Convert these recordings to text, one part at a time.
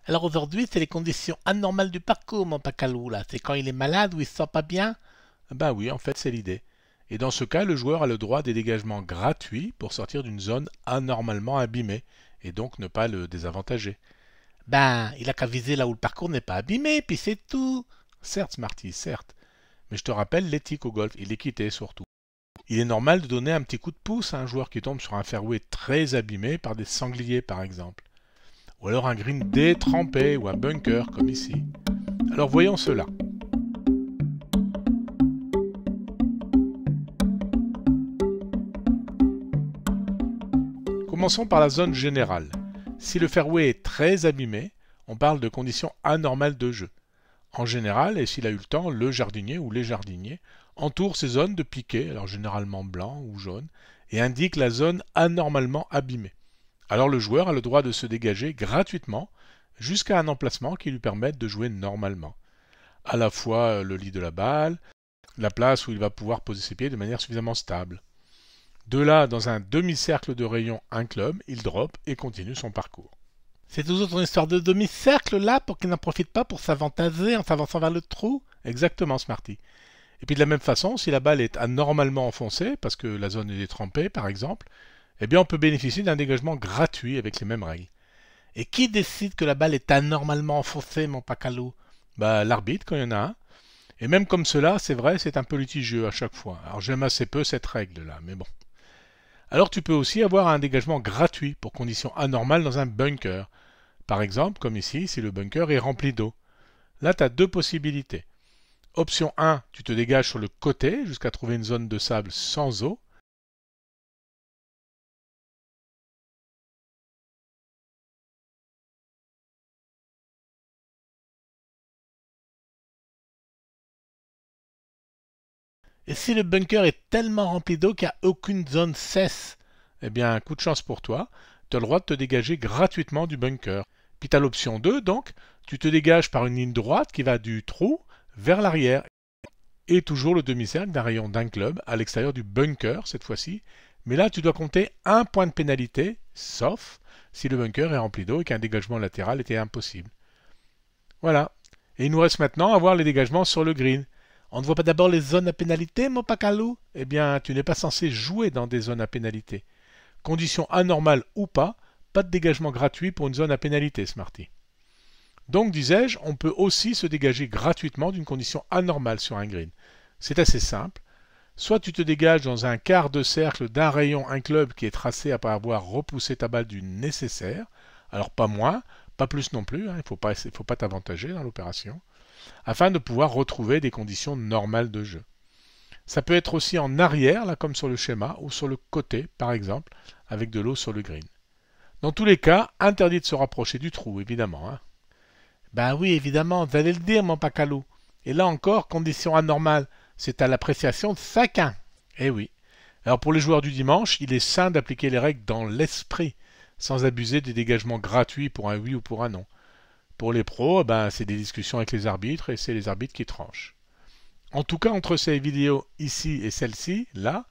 Alors aujourd'hui, c'est les conditions anormales du parcours, mon Pacalou, là. C'est quand il est malade ou il se sent pas bien. Bah oui, en fait, c'est l'idée. Et dans ce cas, le joueur a le droit à des dégagements gratuits pour sortir d'une zone anormalement abîmée, et donc ne pas le désavantager. Ben, il a qu'à viser là où le parcours n'est pas abîmé, puis c'est tout. Certes, Smarty, certes. Mais je te rappelle l'éthique au golf et l'équité surtout. Il est normal de donner un petit coup de pouce à un joueur qui tombe sur un fairway très abîmé par des sangliers par exemple. Ou alors un green détrempé ou un bunker comme ici. Alors voyons cela. Commençons par la zone générale. Si le fairway est très abîmé, on parle de conditions anormales de jeu. En général, et s'il a eu le temps, le jardinier ou les jardiniers entourent ces zones de piquet, alors généralement blanc ou jaune, et indiquent la zone anormalement abîmée. Alors le joueur a le droit de se dégager gratuitement jusqu'à un emplacement qui lui permette de jouer normalement. À la fois le lit de la balle, la place où il va pouvoir poser ses pieds de manière suffisamment stable. De là, dans un demi-cercle de rayon, un club, il drop et continue son parcours. C'est toujours ton histoire de demi-cercle là pour qu'il n'en profite pas pour s'avantager en s'avançant vers le trou. Exactement, Smarty. Et puis de la même façon, si la balle est anormalement enfoncée, parce que la zone est détrempée par exemple, eh bien on peut bénéficier d'un dégagement gratuit avec les mêmes règles. Et qui décide que la balle est anormalement enfoncée, mon Pacalou? Bah l'arbitre quand il y en a un. Et même comme cela, c'est vrai, c'est un peu litigieux à chaque fois. Alors j'aime assez peu cette règle-là, mais bon. Alors tu peux aussi avoir un dégagement gratuit pour conditions anormales dans un bunker. Par exemple, comme ici, si le bunker est rempli d'eau. Là, tu as deux possibilités. Option 1, tu te dégages sur le côté jusqu'à trouver une zone de sable sans eau. Et si le bunker est tellement rempli d'eau qu'il n'y a aucune zone cesse? Eh bien, coup de chance pour toi, tu as le droit de te dégager gratuitement du bunker. Puis tu as l'option 2, donc, tu te dégages par une ligne droite qui va du trou vers l'arrière. Et toujours le demi-cercle d'un rayon d'un club à l'extérieur du bunker cette fois-ci. Mais là, tu dois compter un point de pénalité, sauf si le bunker est rempli d'eau et qu'un dégagement latéral était impossible. Voilà. Et il nous reste maintenant à voir les dégagements sur le green. On ne voit pas d'abord les zones à pénalité, mon Pacalou? Eh bien, tu n'es pas censé jouer dans des zones à pénalité. Conditions anormales ou pas de dégagement gratuit pour une zone à pénalité, Smarty. Donc, disais-je, on peut aussi se dégager gratuitement d'une condition anormale sur un green. C'est assez simple. Soit tu te dégages dans un quart de cercle d'un rayon, un club qui est tracé après avoir repoussé ta balle du nécessaire. Alors pas moins, pas plus non plus, hein, il ne faut pas t'avantager dans l'opération, afin de pouvoir retrouver des conditions normales de jeu. Ça peut être aussi en arrière, là comme sur le schéma, ou sur le côté, par exemple, avec de l'eau sur le green. Dans tous les cas, interdit de se rapprocher du trou, évidemment. Hein. Ben oui, évidemment, vous allez le dire, mon Pacalou. Et là encore, condition anormale, c'est à l'appréciation de chacun. Eh oui. Alors pour les joueurs du dimanche, il est sain d'appliquer les règles dans l'esprit, sans abuser des dégagements gratuits pour un oui ou pour un non. Pour les pros, ben, c'est des discussions avec les arbitres et c'est les arbitres qui tranchent. En tout cas, entre ces vidéos ici et celle-ci, là,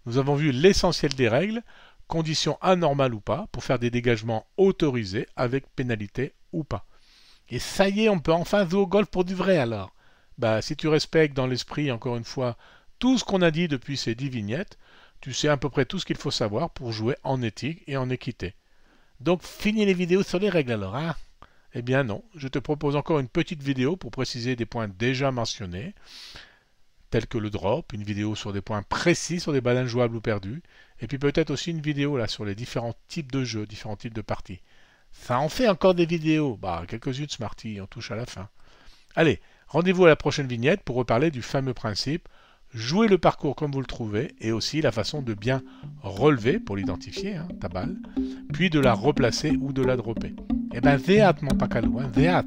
nous avons vu l'essentiel des règles, conditions anormales ou pas, pour faire des dégagements autorisés avec pénalité ou pas. Et ça y est, on peut enfin jouer au golf pour du vrai alors. Bah, si tu respectes dans l'esprit, encore une fois, tout ce qu'on a dit depuis ces 10 vignettes, tu sais à peu près tout ce qu'il faut savoir pour jouer en éthique et en équité. Donc finis les vidéos sur les règles alors, hein? Eh bien non, je te propose encore une petite vidéo pour préciser des points déjà mentionnés, tels que le drop, une vidéo sur des points précis sur des balles injouables ou perdues, et puis peut-être aussi une vidéo là sur les différents types de jeux, différents types de parties. Ça en fait encore des vidéos. Bah, quelques-unes Smarty, on touche à la fin. Allez, rendez-vous à la prochaine vignette pour reparler du fameux principe jouer le parcours comme vous le trouvez et aussi la façon de bien relever pour l'identifier, hein, ta balle, puis de la replacer ou de la dropper. Eh ben, zéat, mon Pacalou, hein, zéat.